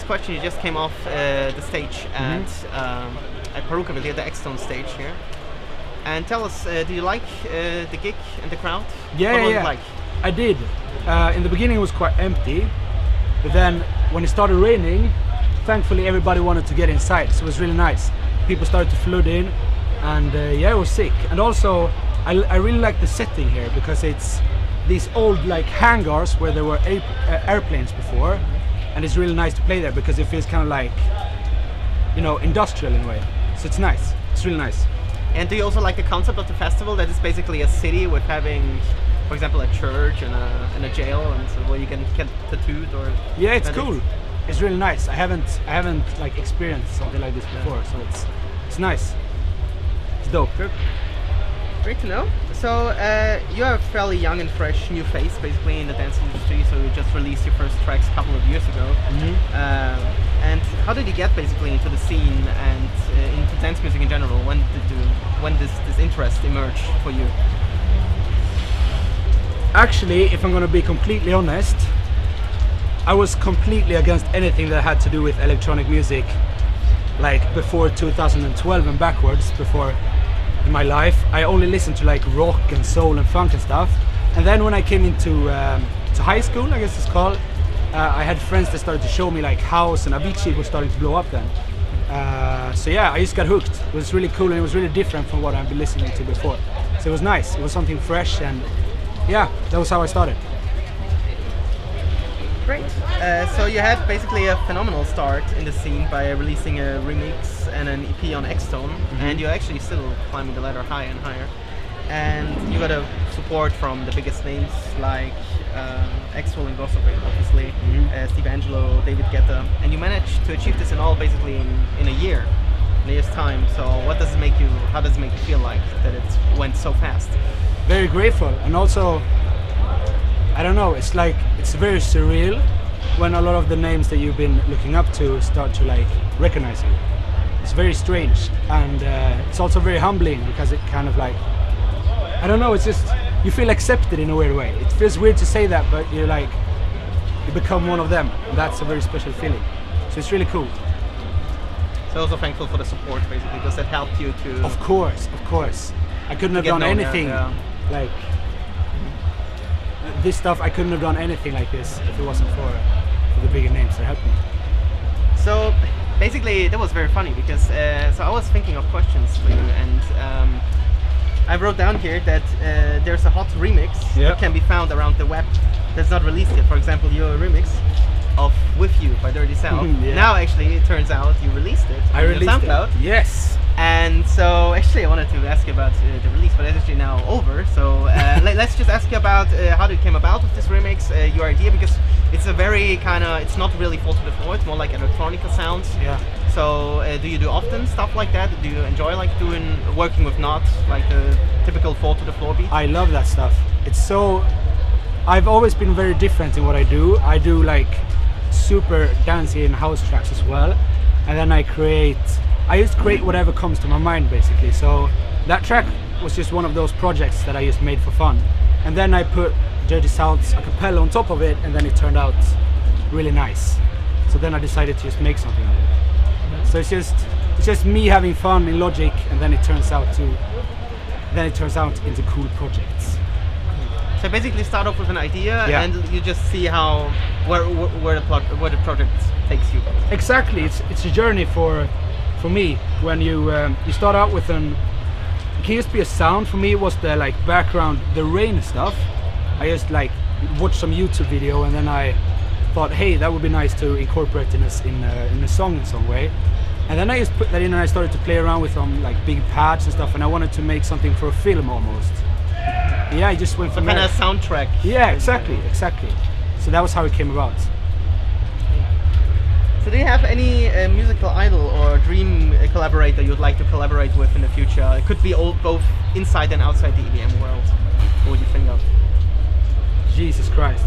first question. You just came off the stage at Parookaville, the X-Stone stage here. And tell us, do you like the gig and the crowd? Yeah. Like? I did. In the beginning it was quite empty, but then when it started raining, thankfully everybody wanted to get inside, so it was really nice. People started to flood in, and yeah, it was sick. And also, I really like the setting here because it's these old like hangars where there were airplanes before, and it's really nice to play there because it feels kind of like, you know, industrial in a way. So it's nice. It's really nice. And do you also like the concept of the festival? That is basically a city with having, for example, a church and a jail, and so where you can get tattooed or. Yeah, it's cool. It's really nice. I haven't like experienced something like this before, so it's nice. It's dope. Good. Great to know. So you are a fairly young and fresh new face, basically, in the dance industry. So you just released your first tracks a couple of years ago. And how did you get basically into the scene and into dance music in general? When did this interest emerge for you? Actually, if I'm gonna be completely honest, I was completely against anything that had to do with electronic music, like before 2012 and backwards. Before in my life, I only listened to like rock and soul and funk and stuff. And then when I came into to high school, I guess it's called, I had friends that started to show me like house and Avicii was starting to blow up then. So yeah, I just got hooked. It was really cool and it was really different from what I've been listening to before. So it was nice. It was something fresh, and yeah, that was how I started. Great. So you had basically a phenomenal start in the scene by releasing a remix and an EP on X-Stone, and you're actually still climbing the ladder higher and higher. And you got a support from the biggest names like Greul and Gossip, obviously, Steve Angelo, David Guetta, and you managed to achieve this in all basically in a year's time. So how does it make you feel like that it went so fast? Very grateful, and also, I don't know, it's very surreal when a lot of the names that you've been looking up to start to like recognize you. It's very strange, and it's also very humbling because it kind of like, I don't know, it's just, you feel accepted in a weird way. It feels weird to say that, but you become one of them, and that's a very special feeling. So it's really cool. So also thankful for the support basically, because that helped you to... Of course. I couldn't have done anything like this stuff. I couldn't have done anything like this if it wasn't for the bigger names that helped me. So basically that was very funny because so I was thinking of questions for you, and I wrote down here that there's a hot remix that can be found around the web that's not released yet. For example, your remix of With You by Dirty South. Now actually it turns out you released it on your SoundCloud. Yes. And so actually I wanted to ask you about the release, but it's actually now over. So let's just ask you about how it came about with this remix, your idea, because it's a very kind of, it's not really 4 to the floor, it's more like electronica sounds. Yeah. So do you do often stuff like that? Do you enjoy like working with not like the typical 4 to the floor beat? I love that stuff. It's so, I've always been very different in what I do. I do like super dancey and house tracks as well, and then I just create whatever comes to my mind basically. So that track was just one of those projects that I just made for fun, and then I put Dirty South's a cappella on top of it, and then it turned out really nice. So then I decided to just make something of it. So it's just me having fun in Logic, and then it turns out into cool projects. So basically start off with an idea, and you just see where the project takes you. Exactly, it's a journey for me. When you start out with it can just be a sound. For me it was the like background, the rain stuff. I just like watched some YouTube video, and then I thought, hey, that would be nice to incorporate in a song in some way. And then I just put that in, and I started to play around with some like big pads and stuff, and I wanted to make something for a film almost. Yeah, I just went from kind of soundtrack. Yeah, exactly. So that was how it came about. So do you have any musical idol or dream collaborator you'd like to collaborate with in the future? It could be both inside and outside the EDM world. What would you think of? Jesus Christ.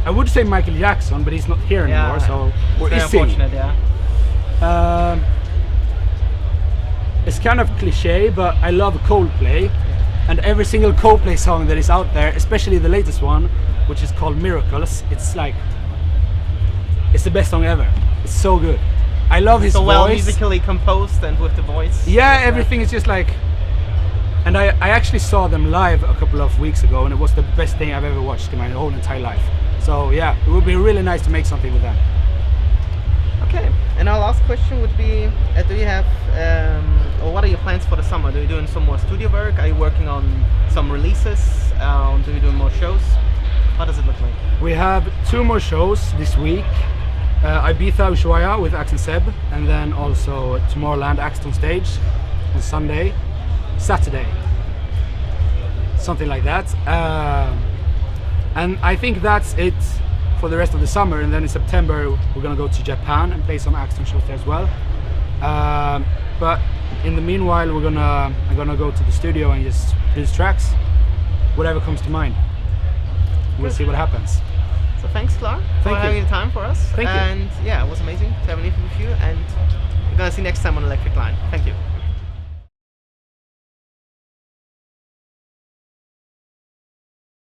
I would say Michael Jackson, but he's not here anymore, so... Or is he? Unfortunate, it's kind of cliche, but I love Coldplay. And every single Coldplay song that is out there, especially the latest one, which is called Miracles, it's it's the best song ever. It's so good. I love his so voice. well musically composed and with the voice. Yeah, everything is just like. And I actually saw them live a couple of weeks ago, and it was the best thing I've ever watched in my whole entire life. So yeah, it would be really nice to make something with them. Okay, and our last question would be, do you have, or what are your plans for the summer? Are you doing some more studio work? Are you working on some releases? Do you do more shows? What does it look like? We have 2 more shows this week. Ibiza Ushuaia with Ax and Seb, and then also Tomorrowland Axton Stage on Saturday. Something like that. And I think that's it for the rest of the summer, and then in September we're gonna go to Japan and play some Axton shows there as well. But in the meanwhile, I'm gonna go to the studio and just produce tracks, whatever comes to mind. We'll see what happens. So thanks, Klahr, for having the time for us. Thank you. And yeah, it was amazing to have an interview with you, and we're gonna see you next time on Electric Line. Thank you.